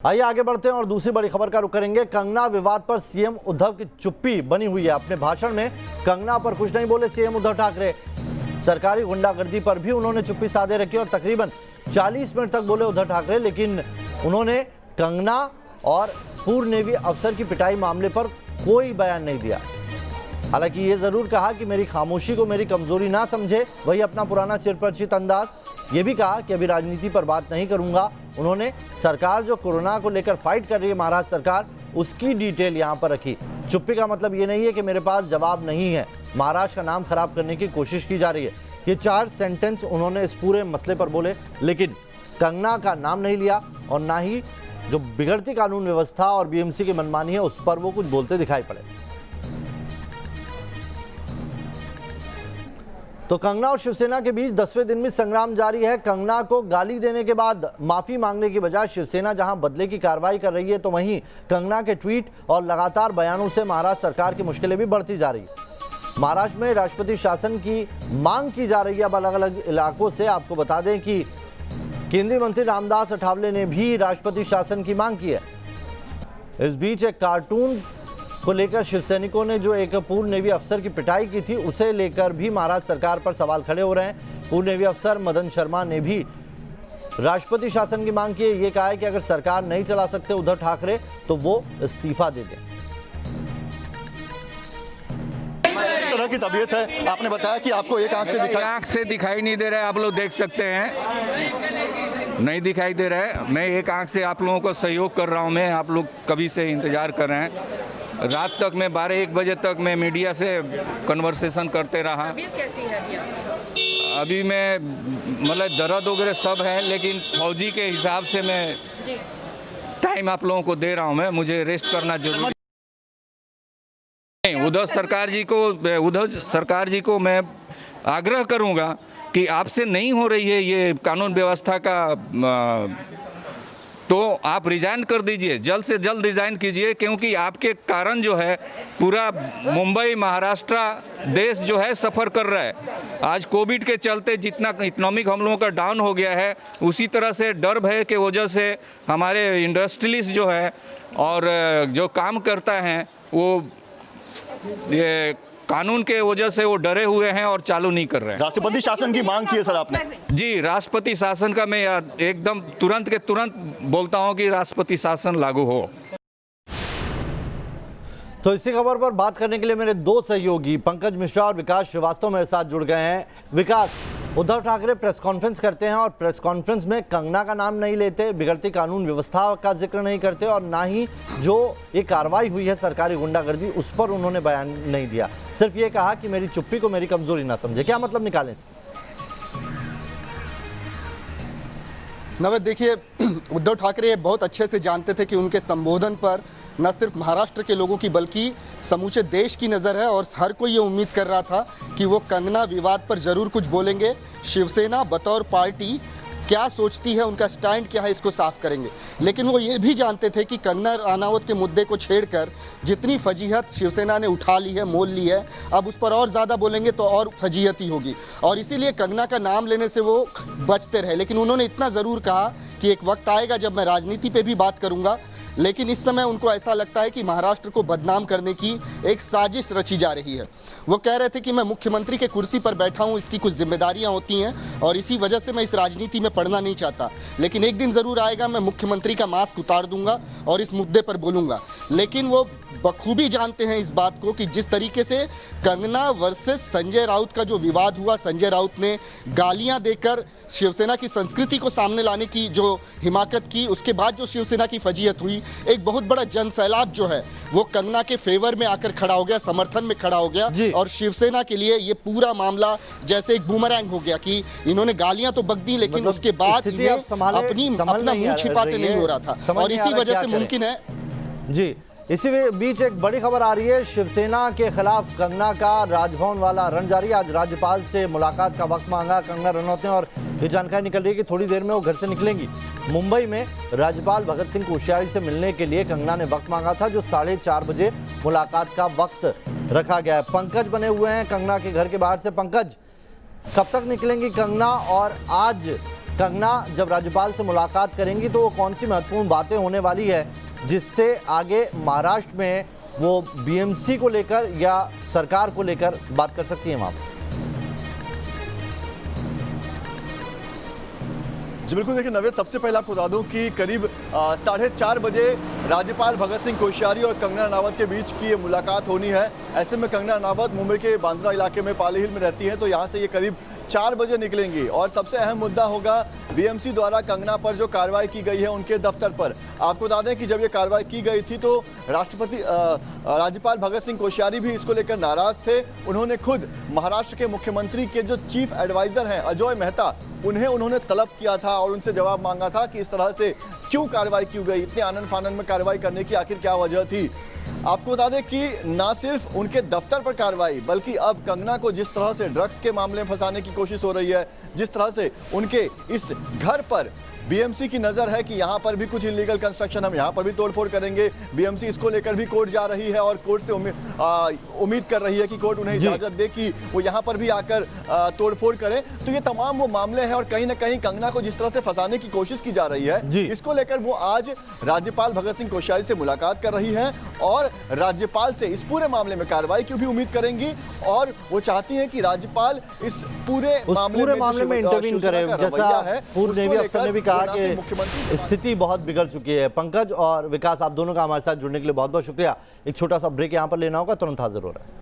आइए आगे बढ़ते हैं और दूसरी बड़ी खबर का रुख करेंगे। कंगना विवाद पर सीएम उद्धव की चुप्पी बनी हुई है। अपने भाषण में कंगना पर कुछ नहीं बोले सीएम उद्धव ठाकरे। सरकारी गुंडागर्दी पर भी उन्होंने चुप्पी साधे रखी और तकरीबन 40 मिनट तक बोले उद्धव ठाकरे, लेकिन उन्होंने कंगना और पूर्व नेवी अफसर की पिटाई मामले पर कोई बयान नहीं दिया। हालांकि ये जरूर कहा कि मेरी खामोशी को मेरी कमजोरी ना समझे, वही अपना पुराना चिरपरिचित अंदाज। ये भी कहा कि अभी राजनीति पर बात नहीं करूंगा। उन्होंने सरकार जो कोरोना को लेकर फाइट कर रही है, महाराष्ट्र सरकार, उसकी डिटेल यहां पर रखी। चुप्पी का मतलब ये नहीं है कि मेरे पास जवाब नहीं है। महाराष्ट्र का नाम खराब करने की कोशिश की जा रही है। ये 4 सेंटेंस उन्होंने इस पूरे मसले पर बोले, लेकिन कंगना का नाम नहीं लिया और ना ही जो बिगड़ती कानून व्यवस्था और बीएमसी की मनमानी है उस पर वो कुछ बोलते दिखाई पड़े। तो कंगना और शिवसेना के बीच 10वें दिन भी संग्राम जारी है। कंगना को गाली देने के बाद माफी मांगने की बजाय शिवसेना जहां बदले की कार्रवाई कर रही है, तो वहीं कंगना के ट्वीट और लगातार बयानों से महाराष्ट्र सरकार की मुश्किलें भी बढ़ती जा रही है। महाराष्ट्र में राष्ट्रपति शासन की मांग की जा रही है। अब अलग अलग इलाकों से आपको बता दें कि केंद्रीय मंत्री रामदास अठावले ने भी राष्ट्रपति शासन की मांग की है। इस बीच एक कार्टून को लेकर शिवसैनिकों ने जो एक पूर्व नेवी अफसर की पिटाई की थी, उसे लेकर भी महाराष्ट्र सरकार पर सवाल खड़े हो रहे हैं। पूर्व नेवी अफसर मदन शर्मा ने भी राष्ट्रपति शासन की मांग की है। ये कहा है कि अगर सरकार नहीं चला सकते उद्धव ठाकरे तो वो इस्तीफा दे दें। इस तरह की तबीयत है, आपने बताया कि आपको एक आंख से दिखाई नहीं दे रहा है। आप लोग देख सकते हैं, नहीं दिखाई दे रहा है। मैं एक आंख से आप लोगों को सहयोग कर रहा हूं। मैं आप लोग कभी से इंतजार कर रहे हैं। रात तक मैं 12-1 बजे तक मैं मीडिया से कन्वर्सेशन करते रहा। तबीयत कैसी है अभी? अभी मैं मतलब दर्द वगैरह सब है, लेकिन फौजी के हिसाब से मैं टाइम आप लोगों को दे रहा हूं। मैं मुझे रेस्ट करना जरूरी नहीं। उद्धव सरकार जी को मैं आग्रह करूंगा कि आपसे नहीं हो रही है ये कानून व्यवस्था का, तो आप रिजाइन कर दीजिए, जल्द से जल्द रिजाइन कीजिए, क्योंकि आपके कारण जो है पूरा मुंबई, महाराष्ट्र देश जो है सफ़र कर रहा है। आज कोविड के चलते जितना इकोनॉमिक हम लोगों का डाउन हो गया है, उसी तरह से डर भय के वजह से हमारे इंडस्ट्रियलिस्ट जो है और जो काम करता है वो ये कानून के वजह से वो डरे हुए हैं और चालू नहीं कर रहे हैं। राष्ट्रपति शासन की मांग की है सर आपने? जी, राष्ट्रपति शासन का मैं एकदम तुरंत के तुरंत बोलता हूं कि राष्ट्रपति शासन लागू हो। तो इसी खबर पर बात करने के लिए मेरे 2 सहयोगी पंकज मिश्रा और विकास श्रीवास्तव मेरे साथ जुड़ गए हैं। विकास, उद्धव ठाकरे प्रेस कॉन्फ्रेंस करते हैं और प्रेस कॉन्फ्रेंस में कंगना का नाम नहीं लेते, बिगड़ती कानून व्यवस्था का जिक्र नहीं करते और ना ही जो ये कार्रवाई हुई है सरकारी गुंडागर्दी उस पर उन्होंने बयान नहीं दिया। सिर्फ ये कहा कि मेरी चुप्पी को मेरी कमजोरी ना समझे। क्या मतलब निकालें से? नवेद, देखिए, उद्धव ठाकरे बहुत अच्छे से जानते थे कि उनके संबोधन पर न सिर्फ महाराष्ट्र के लोगों की बल्कि समूचे देश की नज़र है और हर कोई ये उम्मीद कर रहा था कि वो कंगना विवाद पर ज़रूर कुछ बोलेंगे। शिवसेना बतौर पार्टी क्या सोचती है, उनका स्टैंड क्या है, इसको साफ करेंगे। लेकिन वो ये भी जानते थे कि कंगना रनावत के मुद्दे को छेड़कर जितनी फजीहत शिवसेना ने उठा ली है, मोल ली है, अब उस पर और ज़्यादा बोलेंगे तो और फजीहत ही होगी, और इसीलिए कंगना का नाम लेने से वो बचते रहे। लेकिन उन्होंने इतना ज़रूर कहा कि एक वक्त आएगा जब मैं राजनीति पर भी बात करूँगा। लेकिन इस समय उनको ऐसा लगता है कि महाराष्ट्र को बदनाम करने की एक साजिश रची जा रही है। वो कह रहे थे कि मैं मुख्यमंत्री के कुर्सी पर बैठा हूँ, इसकी कुछ जिम्मेदारियाँ होती हैं और इसी वजह से मैं इस राजनीति में पढ़ना नहीं चाहता, लेकिन एक दिन ज़रूर आएगा मैं मुख्यमंत्री का मास्क उतार दूंगा और इस मुद्दे पर बोलूँगा। लेकिन वो बखूबी जानते हैं इस बात को कि जिस तरीके से कंगना वर्सेस संजय राउत का जो विवाद हुआ, संजय राउत ने गालियाँ देकर शिवसेना की संस्कृति को सामने लाने की जो हिमाकत की, उसके बाद जो शिवसेना की फजीहत हुई, एक बहुत बड़ा जन सैलाब जो है वो कंगना के फेवर में आकर खड़ा हो गया, समर्थन में खड़ा हो गया। और शिवसेना के लिए ये पूरा मामला जैसे एक बूमरैंग हो गया कि इन्होंने गालियां तो बक दी, लेकिन उसके बाद इन्हें अपना मुंह छिपाते नहीं हो रहा था, और इसी वजह से मुमकिन है। जी, इसी बीच एक बड़ी खबर आ रही है। शिवसेना के खिलाफ कंगना का राजभवन वाला रन जारी। आज राज्यपाल से मुलाकात का वक्त मांगा कंगना रनौत ने और ये जानकारी निकल रही है कि थोड़ी देर में वो घर से निकलेंगी। मुंबई में राज्यपाल भगत सिंह कोश्यारी से मिलने के लिए कंगना ने वक्त मांगा था, जो 4:30 बजे मुलाकात का वक्त रखा गया है। पंकज बने हुए हैं कंगना के घर के बाहर से। पंकज, कब तक निकलेंगी कंगना और आज कंगना जब राज्यपाल से मुलाकात करेंगी तो वो कौन सी महत्वपूर्ण बातें होने वाली है जिससे आगे महाराष्ट्र में वो बीएमसी को लेकर या सरकार को लेकर बात कर सकती है वहाँ पर? जी बिल्कुल, देखिए नवेद, सबसे पहले आपको बता दूं कि करीब 4:30 बजे राज्यपाल भगत सिंह कोश्यारी और कंगना रनावत के बीच की ये मुलाकात होनी है। ऐसे में कंगना रनावत मुंबई के बांद्रा इलाके में पाली हिल में रहती हैं, तो यहाँ से ये करीब 4 बजे निकलेंगी और सबसे अहम मुद्दा होगा बीएमसी द्वारा कंगना पर जो कार्रवाई की गई है उनके दफ्तर पर। आपको बता दें कि जब ये कार्रवाई की गई थी तो राज्यपाल भगत सिंह कोश्यारी भी इसको लेकर नाराज थे। उन्होंने खुद महाराष्ट्र के मुख्यमंत्री के जो चीफ एडवाइजर हैं अजय मेहता, उन्होंने तलब किया था और उनसे जवाब मांगा था कि इस तरह से क्यों कार्रवाई की गई, इतने आनन फानन में कार्रवाई करने की आखिर क्या वजह थी। आपको बता दें कि ना सिर्फ उनके दफ्तर पर कार्रवाई बल्कि अब कंगना को जिस तरह से ड्रग्स के मामले में फंसाने की कोशिश हो रही है, जिस तरह से उनके इस घर पर बीएमसी की नजर है कि यहाँ पर भी कुछ इलीगल कंस्ट्रक्शन, हम यहाँ पर भी तोड़फोड़ करेंगे, बीएमसी इसको लेकर भी कोर्ट जा रही है और कोर्ट से उम्मीद कर रही है कि कोर्ट उन्हें इजाजत दे कि वो यहाँ पर भी आकर तोड़फोड़ करें। तो ये तमाम वो मामले हैं और कहीं ना कहीं कंगना को जिस तरह से फंसाने की कोशिश की जा रही है, इसको लेकर वो आज राज्यपाल भगत सिंह कोश्यारी से मुलाकात कर रही है और राज्यपाल से इस पूरे मामले में कार्रवाई की भी उम्मीद करेंगी और वो चाहती है कि राज्यपाल इस पूरे मामले में इंटरवीन करे। जैसा पूर्व नेवी अफसर ने भी कहा कि स्थिति बहुत बिगड़ चुकी है। पंकज और विकास, आप दोनों का हमारे साथ जुड़ने के लिए बहुत बहुत शुक्रिया। एक छोटा सा ब्रेक यहाँ पर लेना होगा, तुरंत हाजिर हो रहा है।